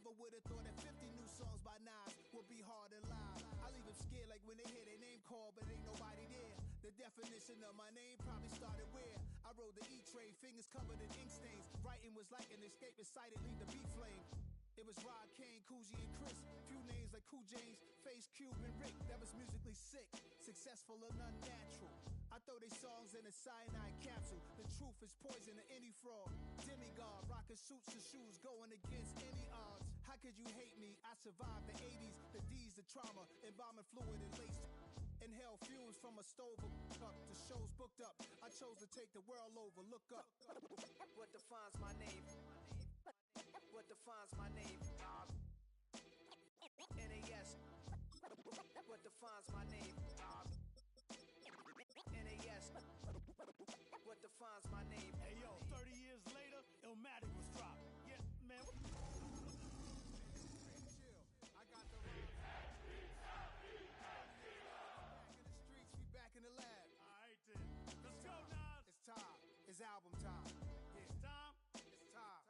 never would have thought that 50 new songs by Nas would be hard and live. I leave them scared like when they hear their name called, but ain't nobody there. The definition of my name probably started where I rode the E-train, fingers covered in ink stains. Writing was like an escape inside it, leave the beat flame. It was Rod, Kane, Coogee, and Chris. Few names like Cool James, Face, Cube, and Rick. That was musically sick, successful and unnatural. I throw they songs in a cyanide capsule. The truth is poison to any fraud. Demigod, rocking suits and shoes, going against any odds. How could you hate me? I survived the 80s, the D's, the trauma, embalming fluid and laced. Inhale fumes from a stove cup. The show's booked up. I chose to take the world over. Look up. What defines my name? What defines my name? NAS. What defines my name? NAS. What defines my name? Hey yo, 30 years later, Madden was dropped. Yeah, man. Chill. I got the back in the streets, we back in the lab. Alright then. Let's go, Nas. It's time. It's album time. Yeah. It's time. It's time.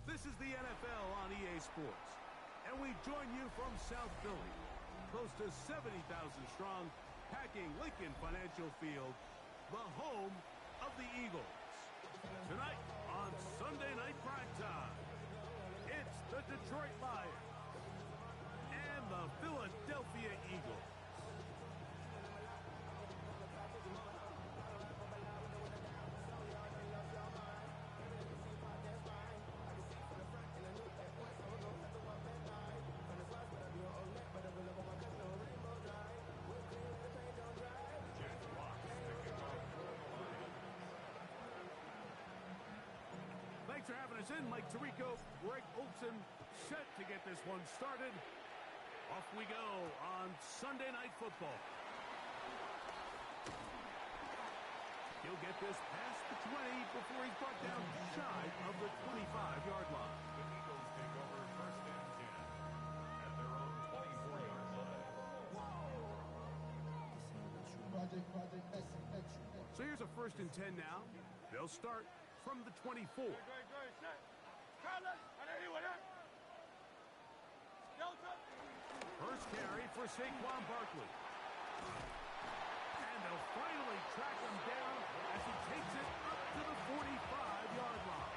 This is the NFL on EA Sports, and we join you from South Philly, close to 70,000 strong, packing Lincoln Financial Field, the home of the Eagles. Tonight on Sunday Night Primetime, it's the Detroit Lions and the Philadelphia Eagles. Thanks for having us in. Mike Tirico, Greg Olson, set to get this one started. Off we go on Sunday Night Football. He'll get this past the 20 before he's brought down shy of the 25-yard line. The Eagles take over first and 10 at their own 24-yard line. So here's a first and 10 now. They'll start from the 24. First carry for Saquon Barkley. And they'll finally track him down as he takes it up to the 45-yard line.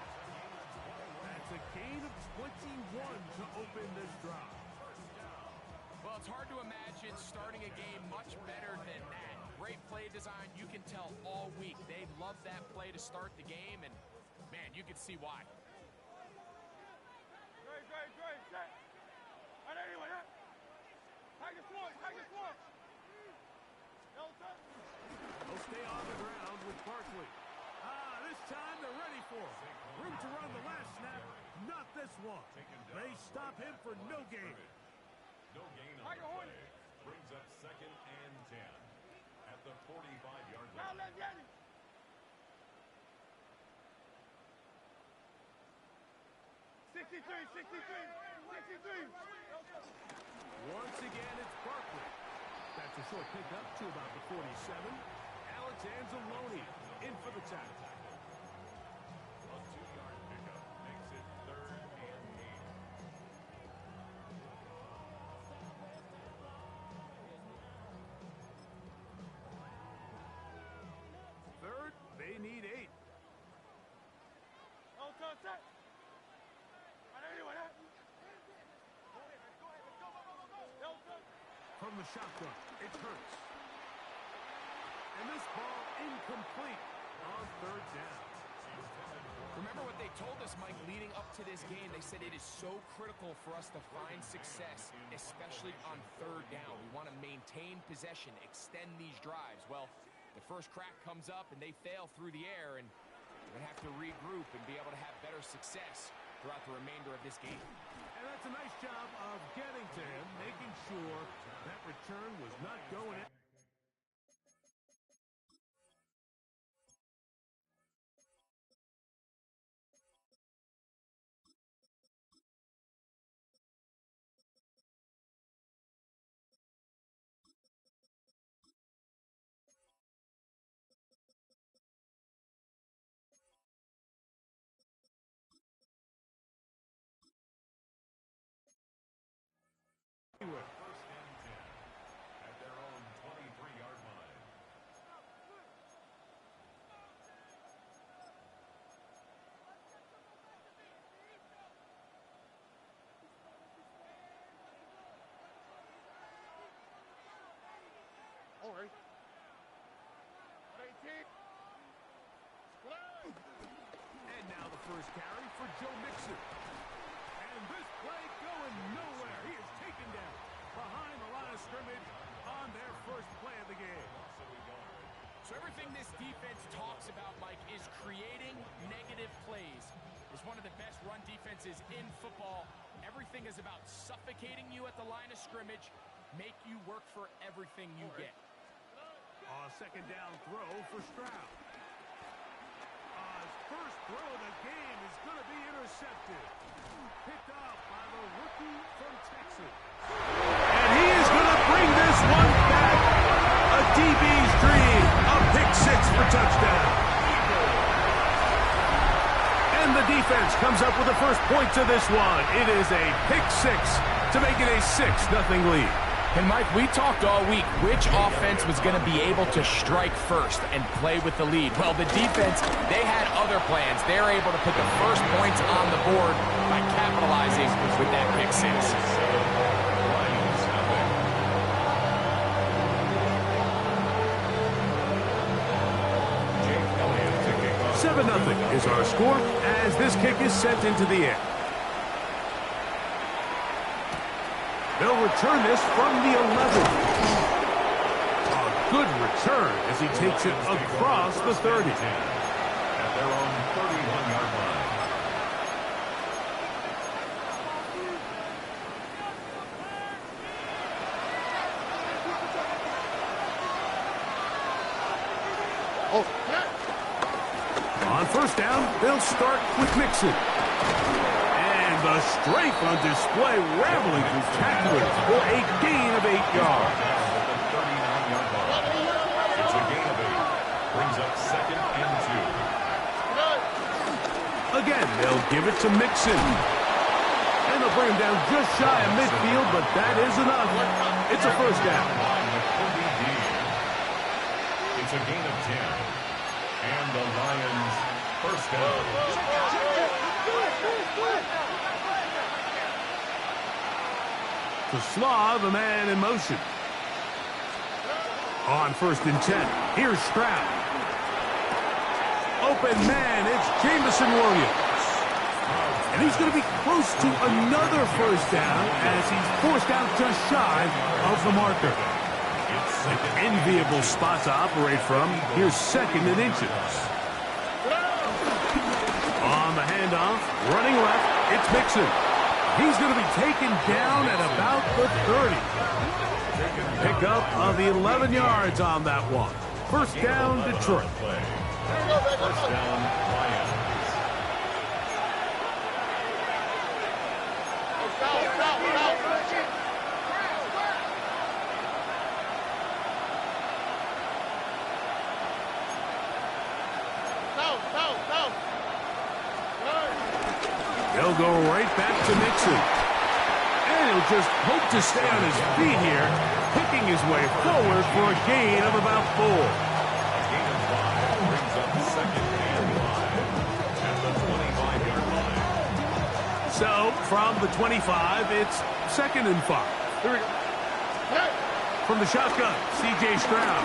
That's a gain of 21 to open this drive. Well, it's hard to imagine starting a game much better than that. Great play design. You can tell all week they love that play to start the game, and, man, you can see why. They'll stay on the ground with Barkley. This time they're ready for him. Room to run the last snap, not this one. They stop him for no gain. No gain on the play. Brings up second and 10 at the 45-yard line. Once again, it's Barkley. That's a short pickup to about the 47. Alex Anzalone in for the tackle. A 2-yard pickup makes it third and 8. Third, they need 8. From the shotgun, it's Hurts. And this ball incomplete on third down. Remember what they told us, Mike, leading up to this game. They said it is so critical for us to find success, especially on third down. We want to maintain possession, extend these drives. Well, the first crack comes up and they fail through the air, and we're going to have to regroup and be able to have better success throughout the remainder of this game. And that's a nice job of getting to him, making sure that return was not going in. Joe Mixon. And this play going nowhere. He is taken down behind the line of scrimmage on their first play of the game. So everything this defense talks about, Mike, is creating negative plays. It's one of the best run defenses in football. Everything is about suffocating you at the line of scrimmage, make you work for everything you get. Second down throw for Stroud. His first throw of the game is going to be intercepted. Picked up by the rookie from Texas. And he is going to bring this one back. A DB's dream. A pick six for touchdown. And the defense comes up with the first point to this one. It is a pick six to make it a 6-0 lead. And Mike, we talked all week which offense was going to be able to strike first and play with the lead. Well, the defense, they had other plans. They're able to put the first points on the board by capitalizing with that pick six. 7-0 is our score as this kick is sent into the air. They'll return this from the 11. A good return as he takes it across the 30. At their own 31-yard line. On first down, they'll start with Mixon. And the strength on display, rambling through tacklers for a gain of 8 yards. It's a gain of 8. Brings up 2nd and 2. Again, they'll give it to Mixon. And they'll bring him down just shy of midfield, but that is enough. It's a first down. It's a gain of 10. And the Lions first down. To Slaw, the man in motion. On 1st and 10, here's Stroud. Open man, it's Jamison Williams. And he's going to be close to another first down as he's forced out just shy of the marker. An enviable spot to operate from. Here's 2nd and inches. On the handoff, running left, it's Mixon. He's going to be taken down at about the 30. Pickup of 11 yards on that one. First down, Detroit. First down, Lions. They'll go right back to Mixon. And he'll just hope to stay on his feet here, picking his way forward for a gain of about 4. A gain of 5 brings up 2nd and 5 at the 25-yard line. So, from the 25, it's 2nd and 5. Here we go. From the shotgun, C.J. Stroud.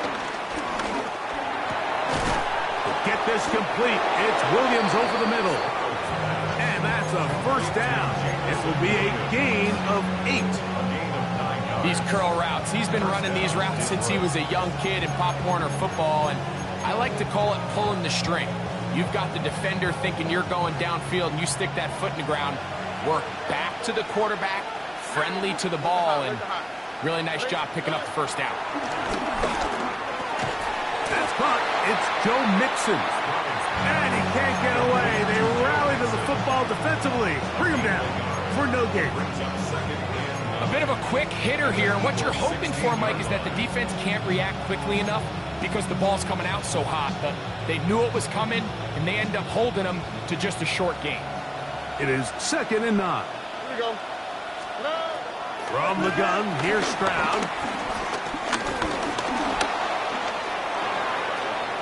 To get this complete, it's Williams over the middle. And that's a first down. It will be a gain of 8. These curl routes, he's been running these routes since he was a young kid in Pop Warner football, and I like to call it pulling the string. You've got the defender thinking you're going downfield, and you stick that foot in the ground, work back to the quarterback, friendly to the ball, and really nice job picking up the first down. That's caught. It's Joe Mixon. And he can't get away. They rally to the football defensively. Bring him down for no gain. A bit of a quick hitter here. And what you're hoping for, Mike, is that the defense can't react quickly enough because the ball's coming out so hot. But they knew it was coming, and they end up holding them to just a short gain. It is 2nd and 9. Here we go. From the gun, here's Stroud.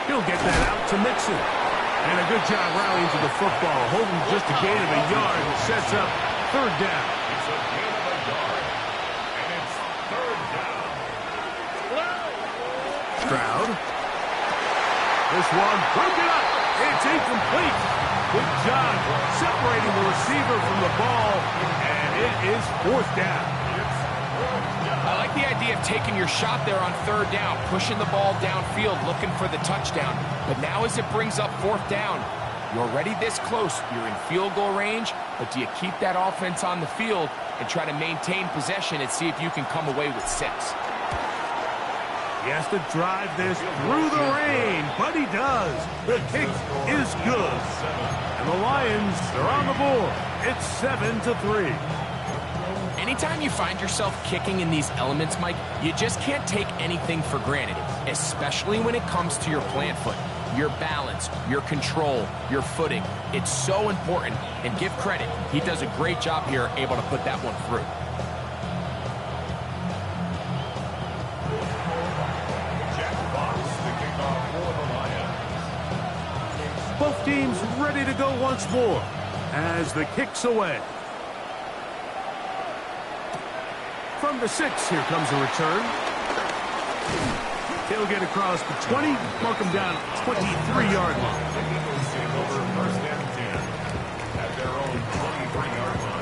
He'll get that out to Mixon. And a good job rallying to the football, holding just a gain of a yard and sets up 3rd down. It's a gain of a yard, and it's 3rd down. Stroud. This one broken up. It's incomplete. Good job separating the receiver from the ball, and it is 4th down. I like the idea of taking your shot there on 3rd down, pushing the ball downfield, looking for the touchdown. But now as it brings up 4th down, you're already this close. You're in field goal range, but do you keep that offense on the field and try to maintain possession and see if you can come away with 6? He has to drive this through the rain, but he does. The kick is good. And the Lions are on the board. It's 7-3. Anytime you find yourself kicking in these elements, Mike, you just can't take anything for granted, especially when it comes to your plant foot, your balance, your control, your footing. It's so important, and give credit. He does a great job here, able to put that one through. Both teams ready to go once more as the kick's away. From the 6, here comes a return. He'll get across the 20, mark him down at 23-yard line. First and 10 at their own 23-yard line.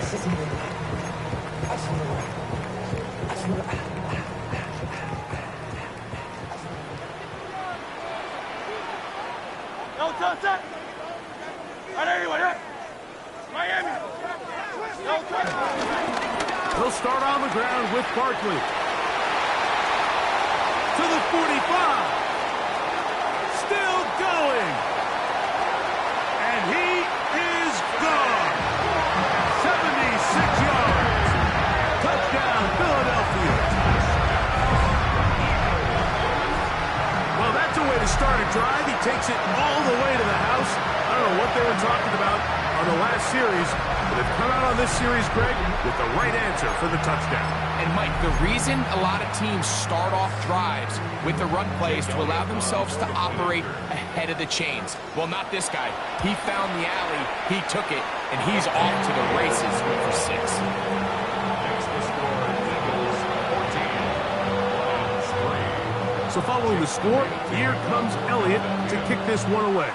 He'll start on the ground with Barkley. To the 45. Still going. And he is gone. 76 yards. Touchdown, Philadelphia. Well, that's a way to start a drive. He takes it all the way to the house. I don't know what they were talking about on the last series, but they've come out on this series, Greg, with the right answer for the touchdown. And Mike, the reason a lot of teams start off drives with the run play is to allow themselves to operate ahead of the chains. Well, not this guy. He found the alley, he took it, and he's off to the races for 6. Makes the score Eagles 14, Lions 3. So following the score, here comes Elliott to kick this one away.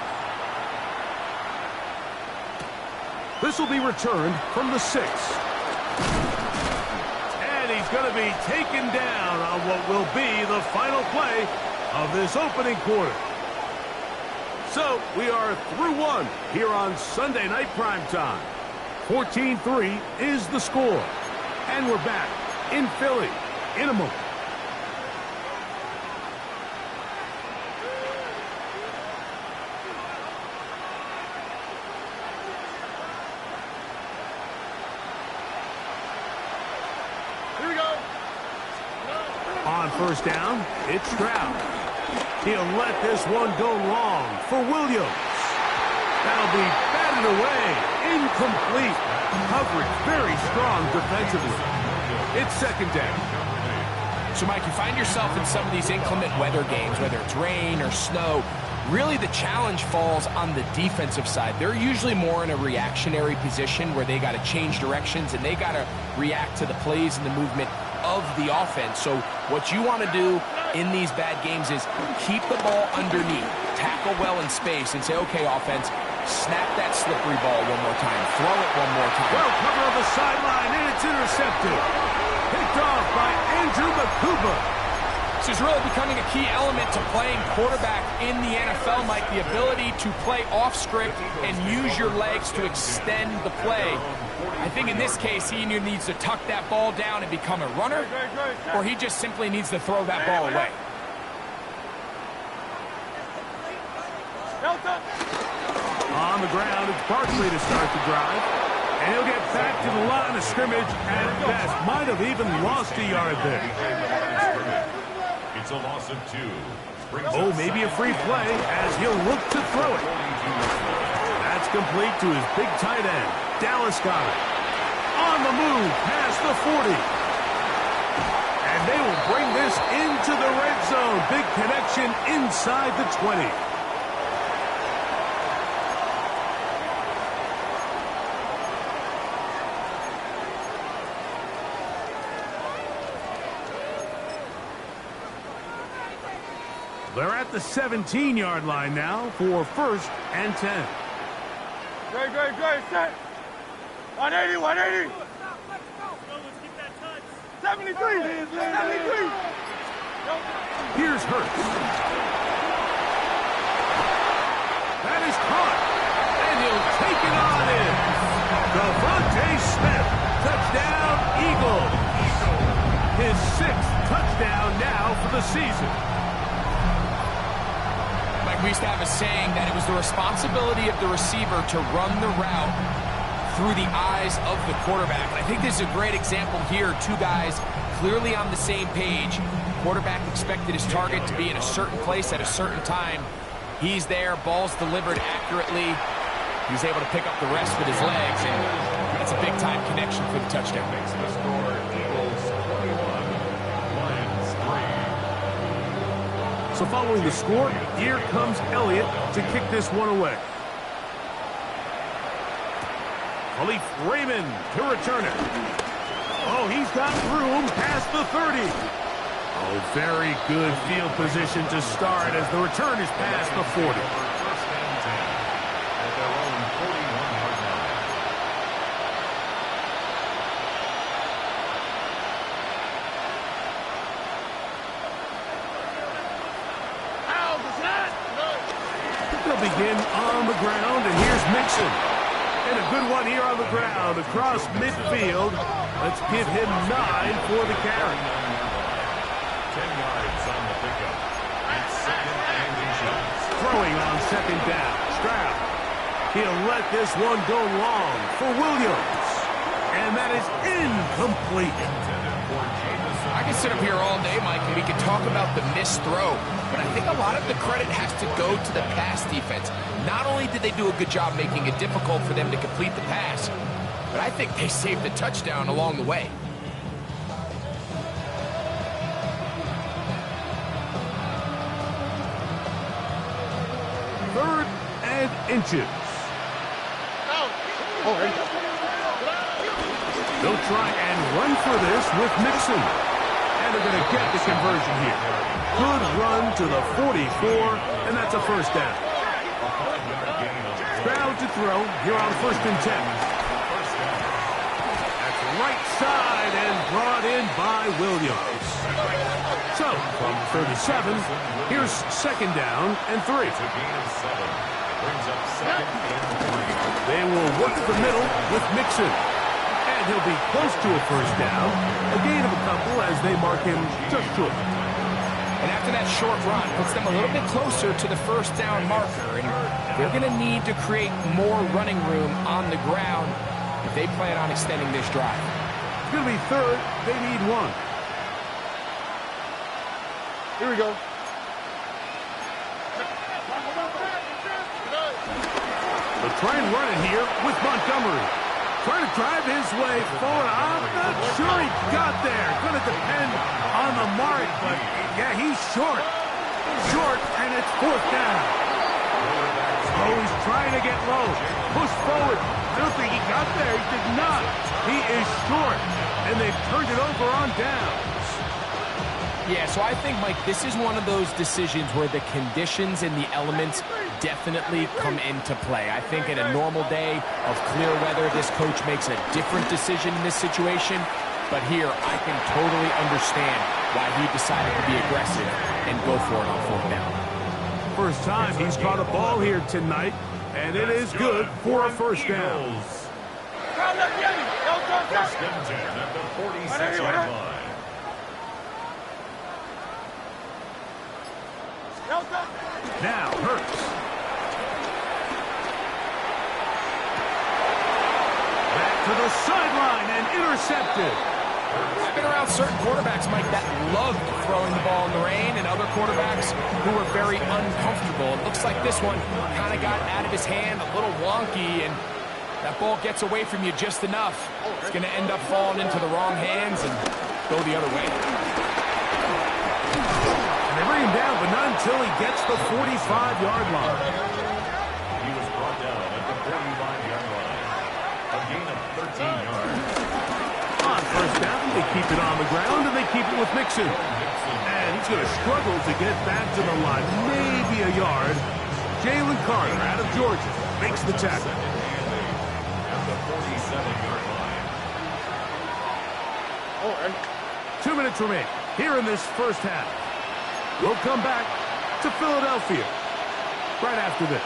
This will be returned from the 6. And he's going to be taken down on what will be the final play of this opening quarter. So we are through 1 here on Sunday Night Primetime. 14-3 is the score. And we're back in Philly in a moment. On first down, it's Stroud. He'll let this one go long for Williams. That'll be batted away. Incomplete. Coverage very strong defensively. It's 2nd down. So, Mike, you find yourself in some of these inclement weather games, whether it's rain or snow. Really, the challenge falls on the defensive side. They're usually more in a reactionary position where they got to change directions and they got to react to the plays and the movement of the offense. So what you want to do in these bad games is keep the ball underneath, tackle well in space, and say, okay, offense, snap that slippery ball one more time, throw it one more time. Well, cover on the sideline, and it's intercepted. Picked off by Andrew Makuba. This is really becoming a key element to playing quarterback in the NFL, Mike, the ability to play off script and use your legs to extend the play. I think in this case, he either needs to tuck that ball down and become a runner, or he just simply needs to throw that ball away. On the ground, it's Barkley to start the drive. And he'll get back to the line of scrimmage at best. Might have even lost a yard there. It's a loss of 2. Oh, maybe a free play as he'll look to throw it. That's complete to his big tight end. Dallas got it. On the move past the 40. And they will bring this into the red zone. Big connection inside the 20. They're at the 17-yard line now for 1st and 10. Great, set. 180, 180. 73, 73. Here's Hurts. That is caught, and he'll take it on in. Devontae Smith, touchdown, Eagles. His 6th touchdown now for the season. We used to have a saying that it was the responsibility of the receiver to run the route through the eyes of the quarterback. And I think this is a great example here. Two guys clearly on the same page. Quarterback expected his target to be in a certain place at a certain time. He's there, ball's delivered accurately. He's able to pick up the rest with his legs, and that's a big-time connection for the touchdown. Makes the score Eagles 21, Lions 3. So following the score, here comes Elliott to kick this one away. Khalif Raymond to return it. Oh, he's got room past the 30. Oh, very good field position to start as the return is past the 40. 1st and 10 at their own 41-yard line. They'll begin on the ground, and here's Mixon. And a good one here on the ground across midfield. Let's give him 9 for the carry. 10 yards on the pickup. It's 2nd and inches. Throwing on 2nd down. Stroud. He'll let this one go long for Williams. And that is incomplete. I can sit up here all day, Mike, and we can talk about the missed throw, but I think a lot of the credit has to go to the pass defense. Not only did they do a good job making it difficult for them to complete the pass, but I think they saved the touchdown along the way. Third and inches. They'll try and run for this with Mixon. And they're going to get the conversion here. Good run to the 44, and that's a 1st down. Stroud to throw here on 1st and 10. That's right side and brought in by Williams. So, from 37, here's 2nd down and 3. It's a gain of 7. Brings up 2nd and 3. They will work the middle with Mixon. And he'll be close to a 1st down. A gain of a couple as they mark him just short. And after that short run, puts them a little bit closer to the 1st down marker. And they're going to need to create more running room on the ground if they plan on extending this drive. It's going to be 3rd. They need 1. Here we go. They'll try and run it here with Montgomery. Trying to drive his way forward. I'm not sure he got there. Going to depend on the mark, but yeah, he's short. Short, and it's 4th down. Oh, he's trying to get low. Push forward. I don't think he got there. He did not. He is short, and they've turned it over on downs. Yeah, so I think, Mike, this is one of those decisions where the conditions and the elements definitely come into play. I think in a normal day of clear weather, this coach makes a different decision in this situation. But here, I can totally understand why he decided to be aggressive and go for it on 4th down. First time he's caught a ball here tonight, and it is good for a 1st down. 1st and 10 at the 46-yard line. Now Hurts. Back to the sideline and intercepted. I've been around certain quarterbacks, Mike, that loved throwing the ball in the rain, and other quarterbacks who were very uncomfortable. It looks like this one kind of got out of his hand, a little wonky, and that ball gets away from you just enough. It's going to end up falling into the wrong hands and go the other way. They bring him down, but not until he gets the 45-yard line. He was brought down at the 45-yard line. A gain of 13 yards. On 1st first down. They keep it on the ground, and they keep it with Mixon. And he's going to struggle to get back to the line. Maybe a yard. Jalen Carter out of Georgia makes the tackle. At the 47-yard line. 2 minutes remain here in this first half. We'll come back to Philadelphia right after this.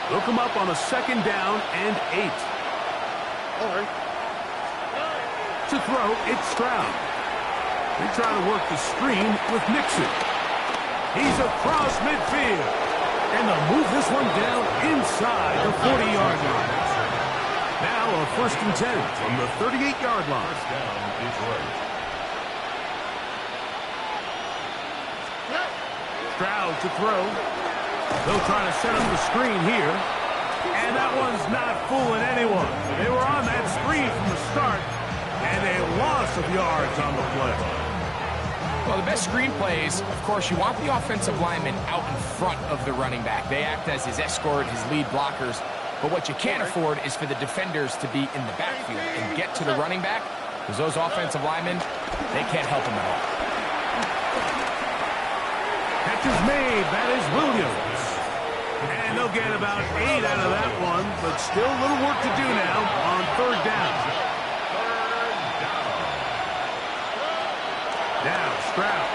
They'll come up on a 2nd down and 8. To throw, it's Stroud. They try to work the screen with Mixon. He's across midfield. And they'll move this one down inside the 40-yard line. Now a 1st and 10 from the 38-yard line. First down, Detroit. Stroud to throw. They'll try to set up the screen here. And that one's not fooling anyone. They were on that screen from the start. And a loss of yards on the play. Well, the best screen plays, of course, you want the offensive lineman out in front of the running back. They act as his escort, his lead blockers. But what you can't afford is for the defenders to be in the backfield and get to the running back, because those offensive linemen, they can't help him at all. Catch is made. That is Williams. And they'll get about 8 out of that one, but still a little work to do now on 3rd down. Now Stroud.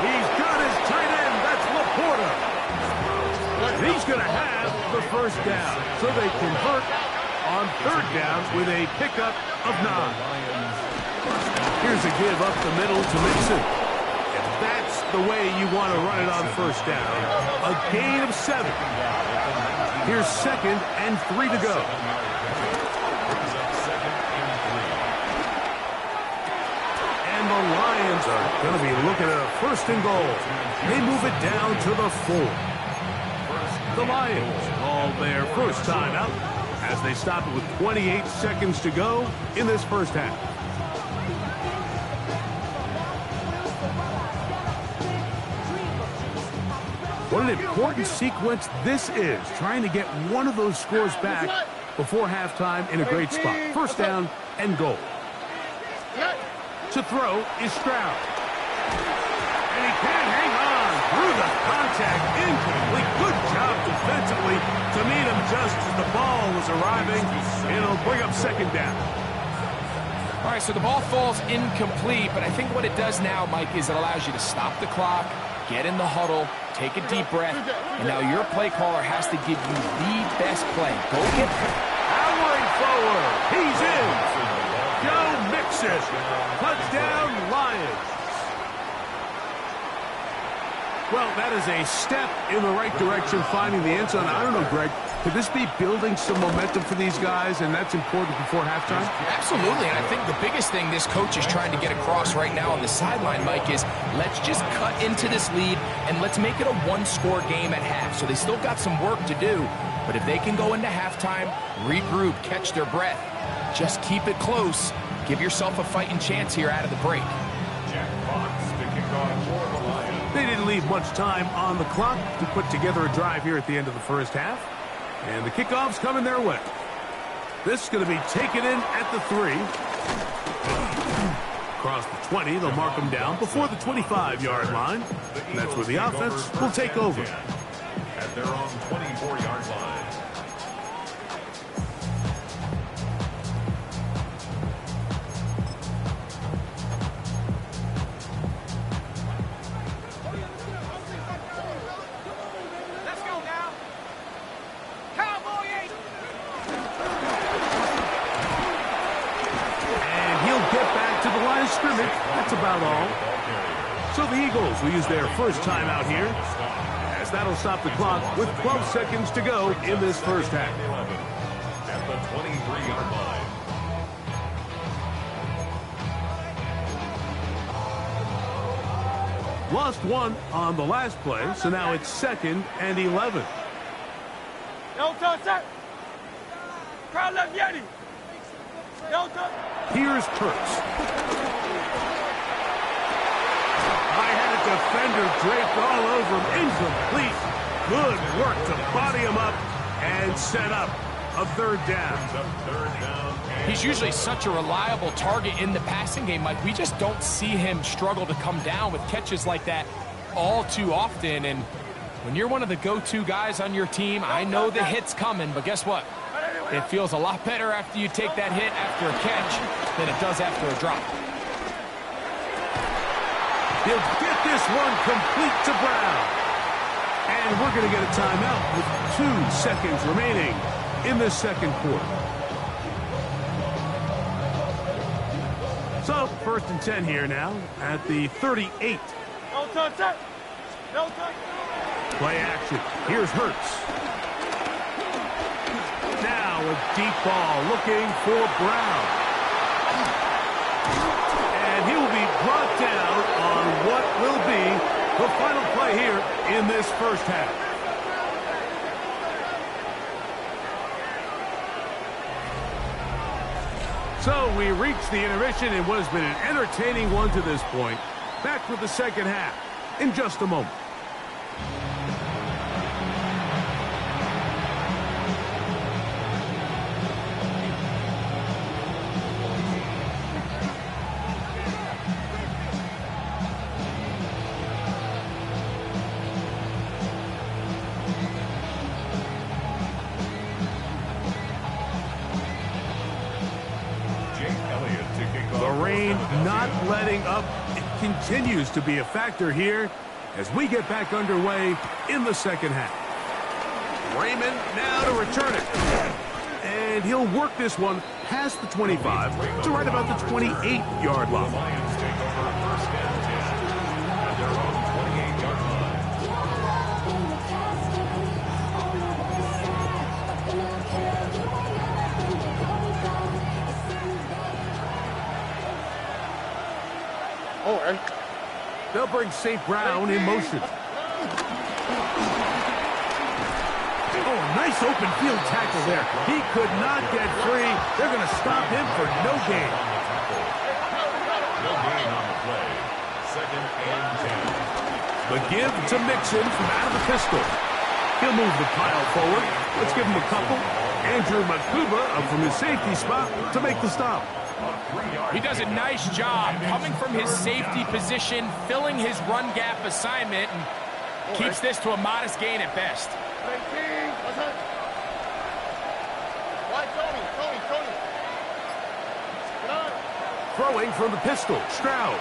He's got his tight end. That's Laporta. He's going to have the 1st down. So they convert on 3rd down with a pickup of 9. Here's a give up the middle to Mixon. If that's the way you want to run it on 1st down, a gain of 7. Here's 2nd and 3 to go. And the Lions are going to be looking at a 1st and goal. They move it down to the 4. The Lions call their first timeout as they stop it with 28 seconds to go in this first half. What an important sequence this is, trying to get one of those scores back before halftime in a great spot. 1st down and goal. To throw is Stroud. And he can't hang on through the contact. Incomplete. Good job defensively to meet him just as the ball was arriving. It'll bring up 2nd down. All right, so the ball falls incomplete, but I think what it does now, Mike, is it allows you to stop the clock, get in the huddle, take a deep breath, and now your play caller has to give you the best play. Go get powering forward. He's in. Joe Mixon. Touchdown, Lions. Well, that is a step in the right direction, finding the end zone. I don't know, Greg, could this be building some momentum for these guys, and that's important before halftime? Absolutely, and I think the biggest thing this coach is trying to get across right now on the sideline, Mike, is let's just cut into this lead, and let's make it a 1-score game at half. So they still got some work to do, but if they can go into halftime, regroup, catch their breath, just keep it close, give yourself a fighting chance here out of the break. Jack Fox to kick off for the Lions. They didn't leave much time on the clock to put together a drive here at the end of the first half. And the kickoff's coming their way. This is going to be taken in at the 3. Across the 20, they'll mark them down before the 25-yard line. And that's where the offense will take over. At their own 24-yard line. Scrimmage, that's about all. So the Eagles will use their first timeout here, as that'll stop the clock with 12 seconds to go in this first half. At the 23-yard line. Lost 1 on the last play, so now it's 2nd and 11. Crowd left Yeti. Here's Kurtz. Defender draped all over him. Incomplete. Good work to body him up and set up a third down. He's usually such a reliable target in the passing game, Mike. We just don't see him struggle to come down with catches like that all too often. And when you're one of the go-to guys on your team, I know the hit's coming, but guess what? It feels a lot better after you take that hit after a catch than it does after a drop. He'll get this one complete to Brown. And we're going to get a timeout with 2 seconds remaining in the second quarter. So, 1st and 10 here now at the 38. No touch. No touch. Play action. Here's Hurts. Now a deep ball looking for Brown. And he will be brought down on what will be the final play here in this first half. So we reach the intermission in what has been an entertaining one to this point. Back with the second half in just a moment. Not letting up. It continues to be a factor here as we get back underway in the second half. Raymond now to return it. And he'll work this one past the 25 to right about the 28-yard line. Lions take over 1st and 10 at their own 28-yard line. They'll bring St. Brown in motion. Oh, a nice open field tackle there. He could not get free. They're going to stop him for no gain. No gain on the play. 2nd and 10. The give to Mixon from out of the pistol. He'll move the pile forward. Let's give him a couple. Andrew Makuba up from his safety spot to make the stop. He does a nice job coming from his safety position, filling his run gap assignment, and keeps this to a modest gain at best. Throwing from the pistol, Stroud.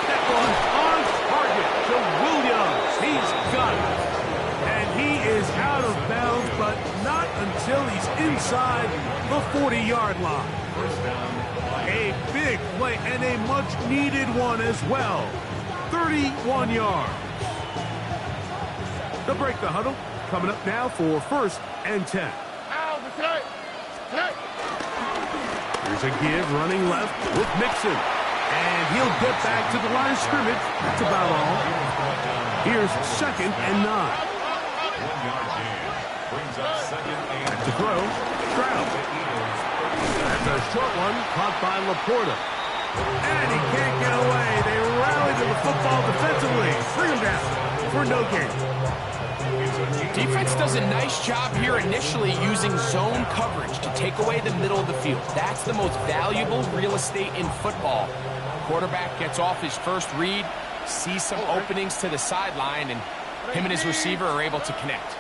That one on target to Williams. He's got it. And he is out of bounds, but not until he's inside the 40-yard line. A big play and a much-needed one as well. 31 yards. They'll break the huddle. Coming up now for 1st and 10. Here's a give running left with Mixon. And he'll get back to the line of scrimmage. That's about all. Here's 2nd and 9. 1-yard gain. Brings up 2nd and 10. To throw, Stroud. That's a short one caught by Laporta. And he can't get away. They rally to the football defensively. Bring him down for no gain. Defense does a nice job here initially using zone coverage to take away the middle of the field. That's the most valuable real estate in football. Quarterback gets off his first read, sees some openings to the sideline, and him and his receiver are able to connect.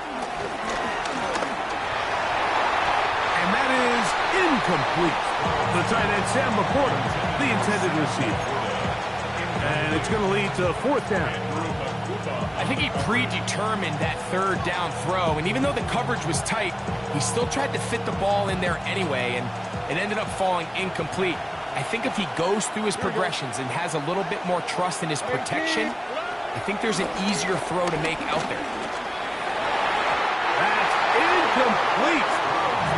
And that is incomplete. The tight end, Sam Laporta, the intended receiver. And it's going to lead to 4th down. I think he predetermined that 3rd down throw, and even though the coverage was tight, he still tried to fit the ball in there anyway, and it ended up falling incomplete. I think if he goes through his progressions and has a little bit more trust in his protection, I think there's an easier throw to make out there. That's incomplete.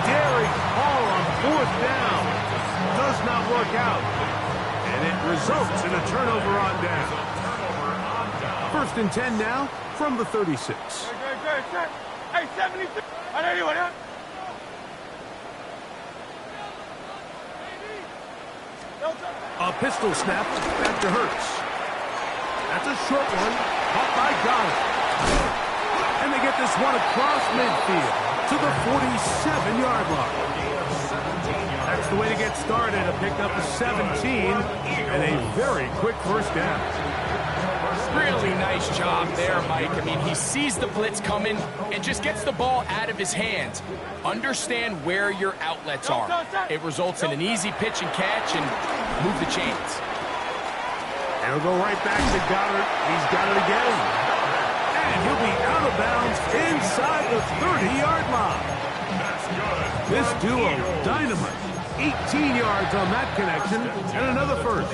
Derek Hall on 4th down. Does not work out. And it results in a turnover on down. 1st and 10 now from the 36. Hey, 76. I know you want it. A pistol snap back to Hurts. That's a short one. Caught by Goddard. And they they get this one across midfield to the 47-yard line. That's the way to get started, a pickup of 17 and a very quick first down. Really nice job there, Mike. I mean, he sees the blitz coming and just gets the ball out of his hands. Understand where your outlets are. It results in an easy pitch and catch and move the chains. And he'll go right back to Goddard. He's got it again. And he'll be out of bounds inside the 30-yard line. This duo, dynamite. 18 yards on that connection and another first.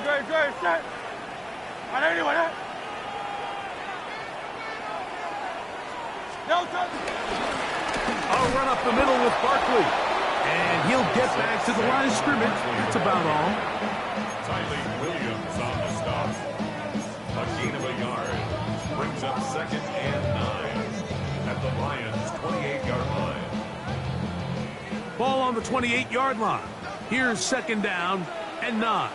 Great, set. On anyone, eh? No touch. A run up the middle with Barkley. And he'll get back to the line of scrimmage. That's about all. Tylee Williams on the stop. A gain of a yard. Brings up 2nd and 9 at the Lions' 28-yard line. Ball on the 28-yard line. Here's 2nd down and 9.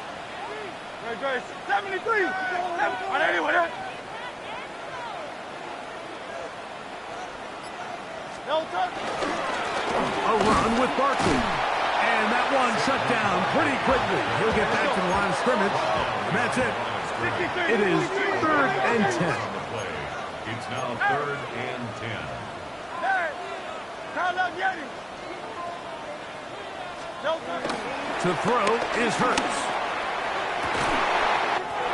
Great. 73. On anyone, eh? No touch. A run with Barkley. And that one shut down pretty quickly. He'll get back to the line of scrimmage. And that's it. It is 3rd and 10. It's now 3rd and 10. Hey, call out Yeti. No touch. To throw is Hurts.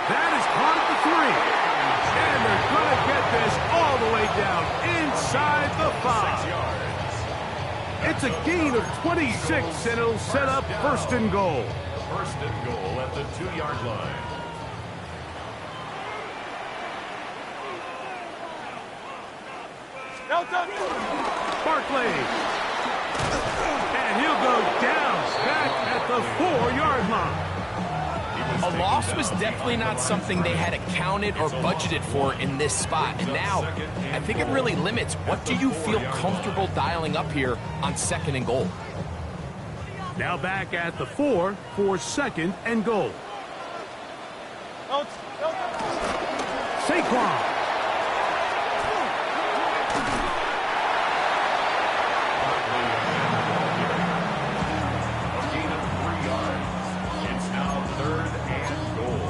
That is caught at the 3. And they're going to get this all the way down inside the 5. 6 yards. It's a gain of 26, and it'll set up 1st and goal. 1st and goal at the 2-yard line. No touch. Barkley. And he'll go down back at the 4-yard line. A loss was definitely not something they had accounted or budgeted for in this spot. And now, I think it really limits what do you feel comfortable dialing up here on 2nd and goal. Now back at the 4 for 2nd and goal. Saquon. A gain of 3 yards. It's now 3rd and goal.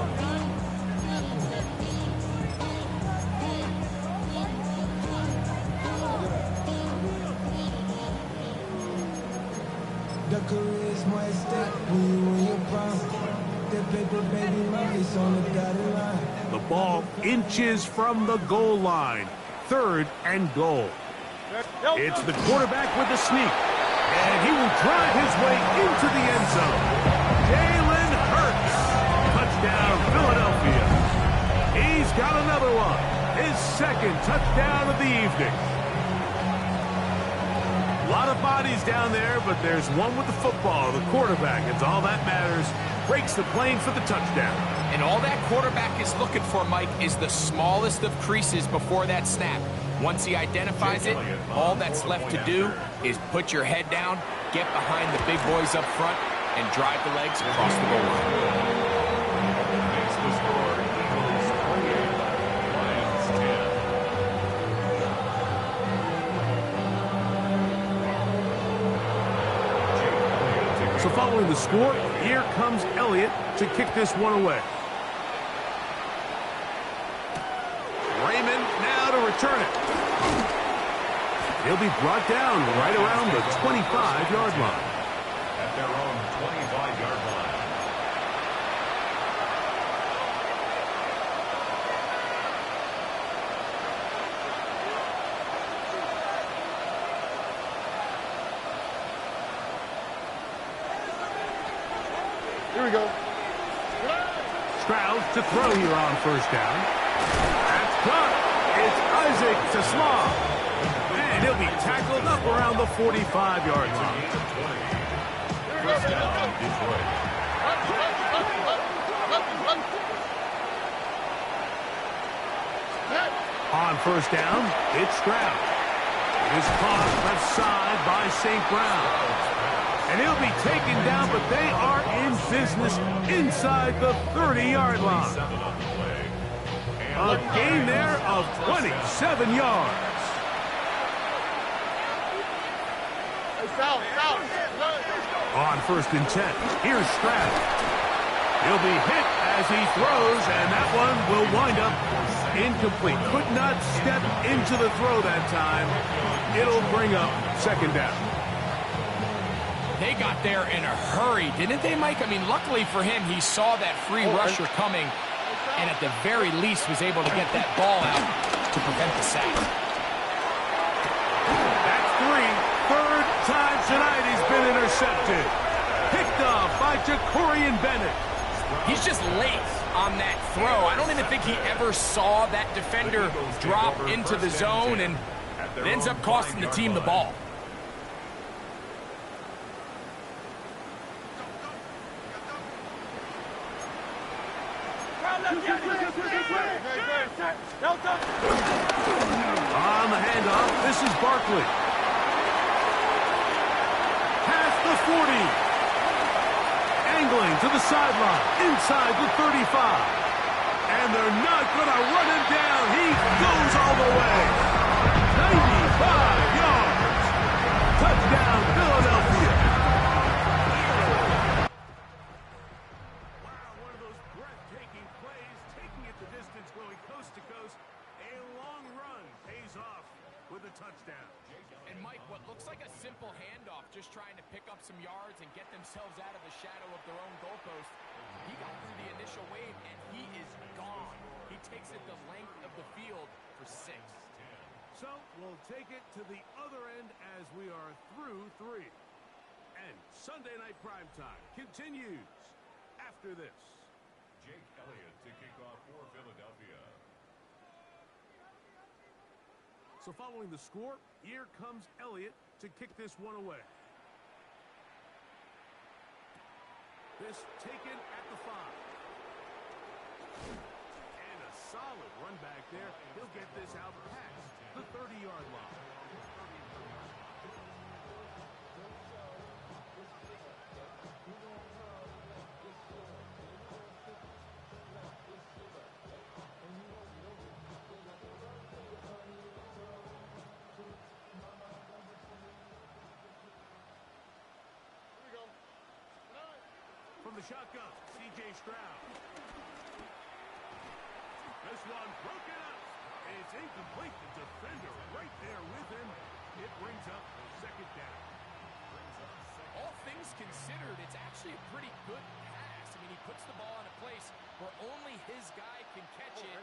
The career is more at stake when you in your prime. That paper, baby, it's on the dotted line. The ball inches from the goal line. 3rd and goal. It's the quarterback with the sneak. And he will drive his way into the end zone. Jalen Hurts. Touchdown, Philadelphia. He's got another one. His 2nd touchdown of the evening. A lot of bodies down there, but there's one with the football, the quarterback. It's all that matters. Breaks the plane for the touchdown. And all that quarterback is looking for, Mike, is the smallest of creases before that snap. Once he identifies it, all that's left to do is put your head down, get behind the big boys up front, and drive the legs across the goal line. Makes the score Eagles 28, Lions 10. So following the score, here comes Elliott to kick this one away. Raymond now to return it. He'll be brought down right around the 25-yard line. At their own 25-yard line. Here we go. Stroud to throw here on 1st down. That's caught. It's Isaac to Slaw. And he'll be tackled up around the 45-yard line. First down, Detroit. On 1st down, it's Stroud. It is caught left side by St. Brown. And he'll be taken down, but they are in business inside the 30-yard line. A gain there of 27 yards. On 1st and 10, here's Stroud. He'll be hit as he throws, and that one will wind up incomplete. Could not step into the throw that time. It'll bring up 2nd down. They got there in a hurry, didn't they, Mike? I mean, luckily for him, he saw that free rusher coming, and at the very least was able to get that ball out to prevent the sack. That's 3. 3rd time tonight he's been intercepted. Picked off by Jacorian Bennett. He's just late on that throw. I don't even think he ever saw that defender drop into the zone, and it ends up costing the team the ball. On the handoff, this is Barkley. Past the 40. Angling to the sideline, inside the 35. And they're not going to run him down. He goes all the way. 95 yards. Touchdown, Philadelphia. Wow, one of those breathtaking plays, taking it the distance, going coast to coast. A long run pays off with a touchdown. And Mike, what looks like a simple handoff, just trying to pick up some yards and get themselves out of the shadow of their own goalpost. He got through the initial wave, and he is gone. He takes it the length of the field for 6. So we'll take it to the other end as we are through 3. And Sunday Night Primetime continues after this. Jake Elliott to kick off for Philadelphia. So following the score, here comes Elliott to kick this one away. This taken at the 5. And a solid run back there. He'll get this out past the 30-yard line. From the shotgun, C.J. Stroud. This one broken up. It's incomplete. The defender right there with him. It brings up 2nd down. All things considered, it's actually a pretty good pass. I mean, he puts the ball in a place where only his guy can catch it.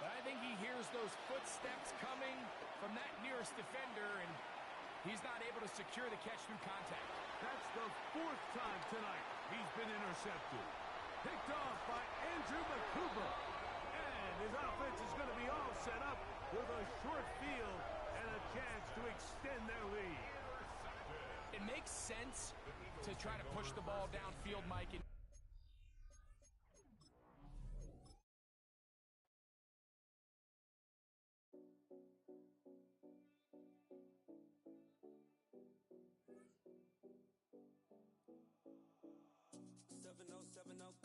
But I think he hears those footsteps coming from that nearest defender, and he's not able to secure the catch through contact. That's the 4th time tonight he's been intercepted. Picked off by Andrew Makuba. And his offense is going to be all set up with a short field and a chance to extend their lead. It makes sense to try to push the ball downfield, Mike.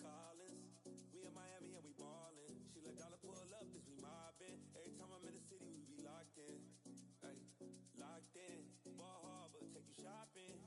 Collins. We in Miami and we ballin'.